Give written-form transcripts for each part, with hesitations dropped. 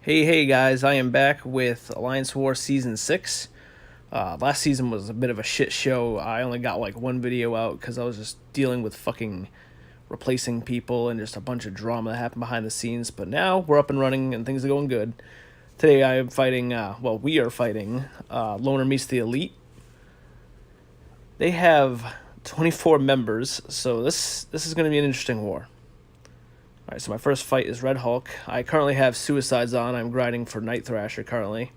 Hey guys, I am back with Alliance War Season 6. Last season was a bit of a shit show. I only got like one video out because I was just dealing with fucking replacing people and just a bunch of drama that happened behind the scenes. But now we're up and running and things are going good. Today I am fighting, we are fighting Loner Meets the Elite. They have 24 members, so this is going to be an interesting war. Alright, so my first fight is Red Hulk. I currently have Suicides on. I'm grinding for Night Thrasher currently.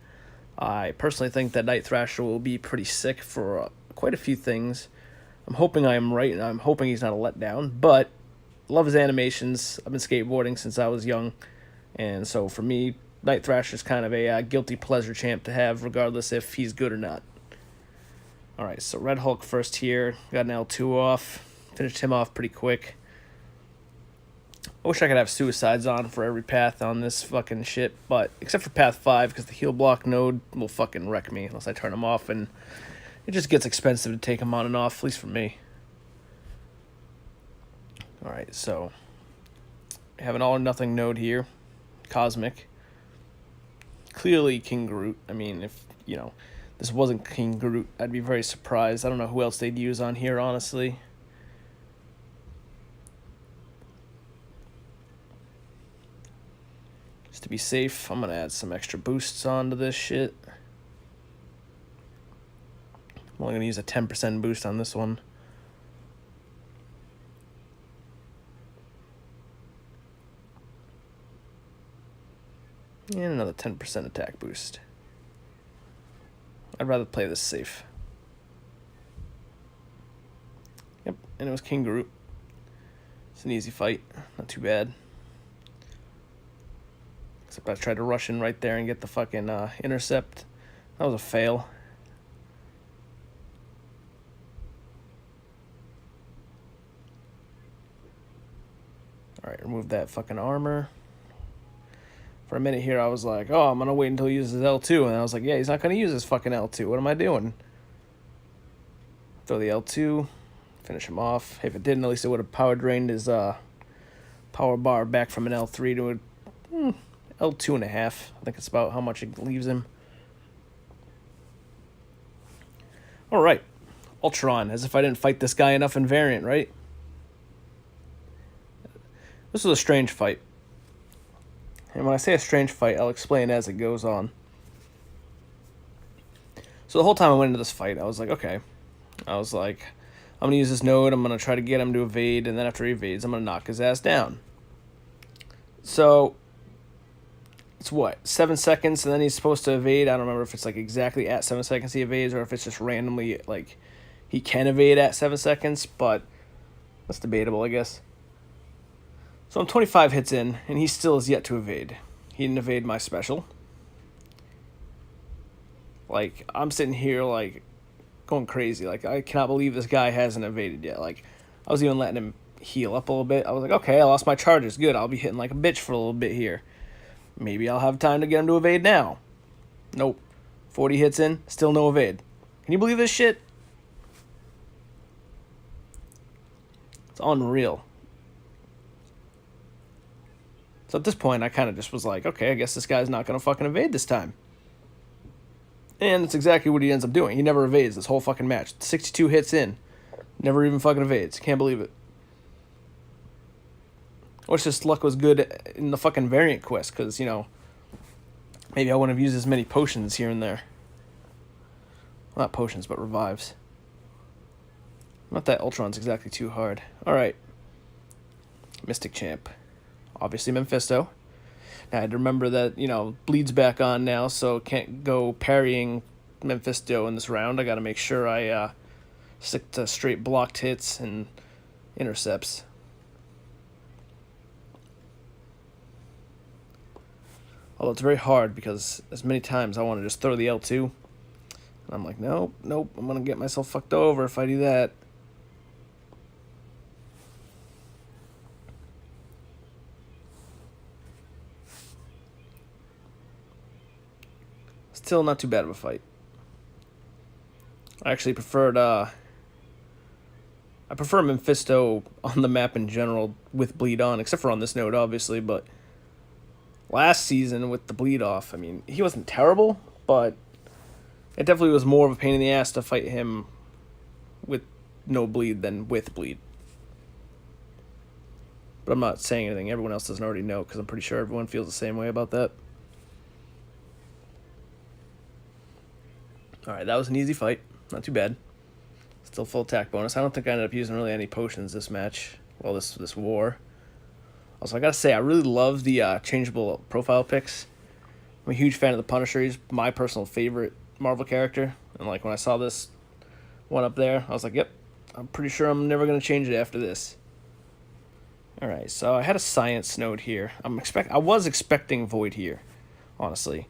I personally think that Night Thrasher will be pretty sick for quite a few things. I'm hoping I am right, and I'm hoping he's not a letdown, but love his animations. I've been skateboarding since I was young, and so for me, Night Thrasher is kind of a guilty pleasure champ to have, regardless if he's good or not. Alright, so Red Hulk first here. Got an L2 off. Finished him off pretty quick. I wish I could have Suicides on for every path on this fucking shit, but except for path 5, because the heal block node will fucking wreck me unless I turn him off, and it just gets expensive to take him on and off, at least for me. Alright, so I have an all or nothing node here. Cosmic. Clearly King Groot. I mean, if, this wasn't King Groot, I'd be very surprised. I don't know who else they'd use on here, honestly. To be safe, I'm going to add some extra boosts onto this shit. I'm only going to use a 10% boost on this one. And another 10% attack boost. I'd rather play this safe. Yep, and it was King Groot. It's an easy fight, not too bad. Except I tried to rush in right there and get the fucking intercept. That was a fail. Alright, remove that fucking armor. For a minute here, I was like, oh, I'm going to wait until he uses L2. And I was like, yeah, he's not going to use his fucking L2. What am I doing? Throw the L2. Finish him off. If it didn't, at least it would have power drained his power bar back from an L3 to a L2.5. I think it's about how much it leaves him. Alright. Ultron, as if I didn't fight this guy enough in Variant, right? This was a strange fight. And when I say a strange fight, I'll explain as it goes on. So the whole time I went into this fight, I was like, okay. I was like, I'm going to use this node, I'm going to try to get him to evade, and then after he evades, I'm going to knock his ass down. So it's what, 7 seconds, and then he's supposed to evade. I don't remember if it's like exactly at 7 seconds he evades, or if it's just randomly like he can evade at 7 seconds, but that's debatable, I guess. So I'm 25 hits in, and he still is yet to evade. He didn't evade my special. Like, I'm sitting here like going crazy. Like, I cannot believe this guy hasn't evaded yet. Like, I was even letting him heal up a little bit. I was like, okay, I lost my charges. Good, I'll be hitting like a bitch for a little bit here. Maybe I'll have time to get him to evade now. Nope. 40 hits in, still no evade. Can you believe this shit? It's unreal. So at this point, I kind of just was like, okay, I guess this guy's not going to fucking evade this time. And that's exactly what he ends up doing. He never evades this whole fucking match. 62 hits in. Never even fucking evades. Can't believe it. I wish this luck was good in the fucking variant quest, because, maybe I wouldn't have used as many potions here and there. Well, not potions, but revives. Not that Ultron's exactly too hard. Alright. Mystic Champ. Obviously Mephisto. Now, I had to remember that, Bleed's back on now, so can't go parrying Mephisto in this round. I gotta make sure I stick to straight blocked hits and intercepts. Although it's very hard because as many times I want to just throw the L2. And I'm like, nope, I'm going to get myself fucked over if I do that. Still not too bad of a fight. I actually preferred, I prefer Mephisto on the map in general with bleed on, except for on this node, obviously, but last season with the bleed off. I mean, he wasn't terrible, but it definitely was more of a pain in the ass to fight him with no bleed than with bleed. But I'm not saying anything everyone else doesn't already know, because I'm pretty sure everyone feels the same way about that. Alright, that was an easy fight. Not too bad. Still full attack bonus. I don't think I ended up using really any potions this match. Well, this war. Also, I gotta say, I really love the changeable profile picks. I'm a huge fan of the Punisher. He's my personal favorite Marvel character. And like when I saw this one up there, I was like, yep, I'm pretty sure I'm never going to change it after this. Alright, so I had a science node here. I was expecting Void here, honestly.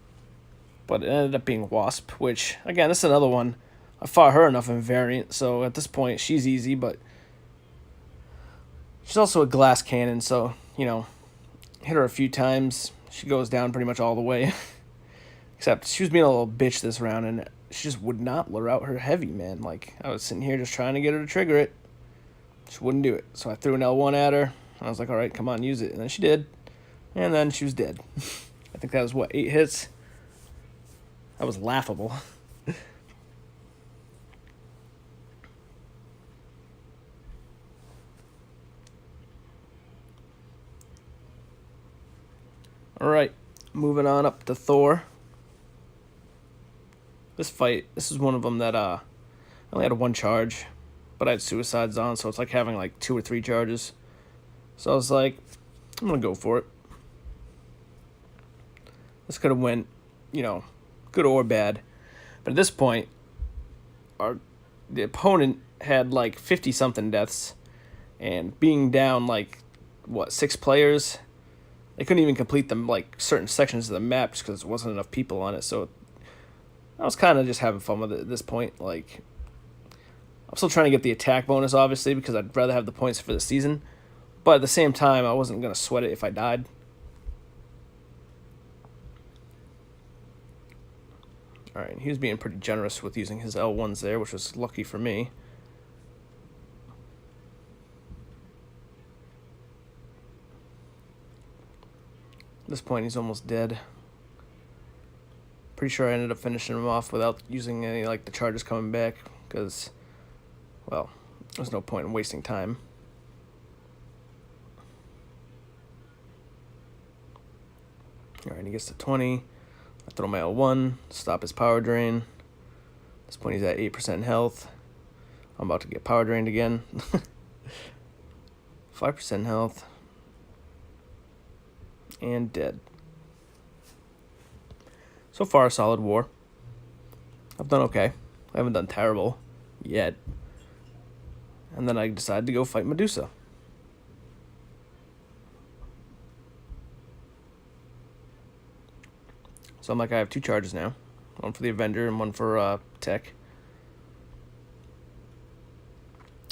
But it ended up being Wasp, which, again, this is another one. I fought her enough in variant, so at this point, she's easy, but she's also a glass cannon, so, you know, hit her a few times, she goes down pretty much all the way. Except she was being a little bitch this round, and she just would not lure out her heavy, man. Like, I was sitting here just trying to get her to trigger it. She wouldn't do it. So I threw an L1 at her, and I was like, all right, come on, use it. And then she did. And then she was dead. I think that was, 8 hits? That was laughable. Alright, moving on up to Thor. This fight, this is one of them that I only had 1 charge, but I had suicides on, so it's like having like 2 or 3 charges. So I was like, I'm gonna go for it. This could have went, you know, good or bad. But at this point, the opponent had like 50-something deaths, and being down like, 6 players, they couldn't even complete them like certain sections of the map just because there wasn't enough people on it. So I was kind of just having fun with it at this point. Like, I'm still trying to get the attack bonus, obviously, because I'd rather have the points for the season. But at the same time, I wasn't going to sweat it if I died. Alright, he was being pretty generous with using his L1s there, which was lucky for me. At this point, he's almost dead. Pretty sure I ended up finishing him off without using any, like, the charges coming back, because, well, there's no point in wasting time. Alright, he gets to 20. I throw my L1, stop his power drain. At this point, he's at 8% health. I'm about to get power drained again. 5% health. And dead. So far, a solid war. I've done okay. I haven't done terrible yet. And then I decided to go fight Medusa. So I'm like, I have 2 charges now. One for the Avenger and one for Tech.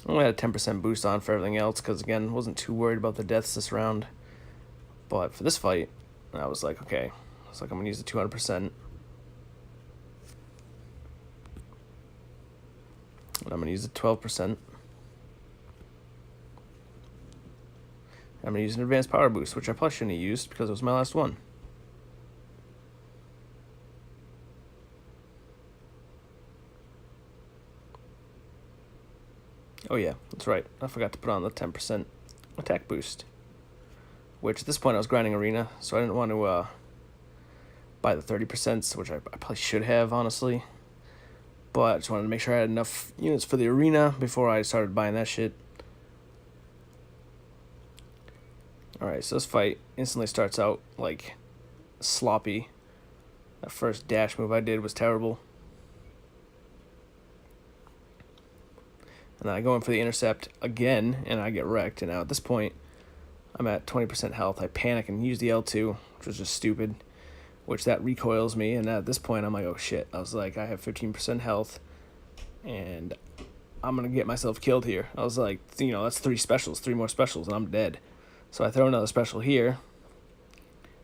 I only had a 10% boost on for everything else because, again, wasn't too worried about the deaths this round. But for this fight, I was like, okay. It's like I'm going to use the 200%. And I'm going to use the 12%. I'm going to use an advanced power boost, which I probably shouldn't have used because it was my last one. Oh yeah, that's right. I forgot to put on the 10% attack boost. Which at this point I was grinding arena, so I didn't want to buy the 30%, which I probably should have, honestly. But I just wanted to make sure I had enough units for the arena before I started buying that shit. Alright, so this fight instantly starts out, like, sloppy. That first dash move I did was terrible. And then I go in for the intercept again, and I get wrecked. And now at this point, I'm at 20% health. I panic and use the L2, which was just stupid, which that recoils me. And at this point, I'm like, oh shit. I was like, I have 15% health, and I'm going to get myself killed here. I was like, you know, that's 3 specials, 3 more specials, and I'm dead. So I throw another special here,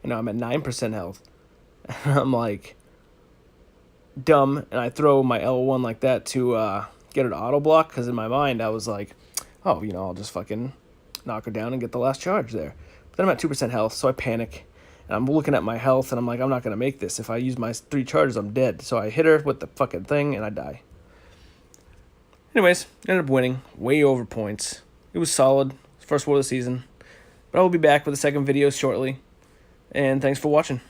and now I'm at 9% health. And I'm like, dumb, and I throw my L1 like that to get her to auto block, because in my mind I was like, oh, you know, I'll just fucking knock her down and get the last charge there. But then I'm at 2% health, so I panic, And I'm looking at my health, and I'm like, I'm not going to make this. If I use my 3 charges, I'm dead. So I hit her with the fucking thing, and I die. Anyways, ended up winning. Way over points. It was solid. First war of the season. But I will be back with a second video shortly. And thanks for watching.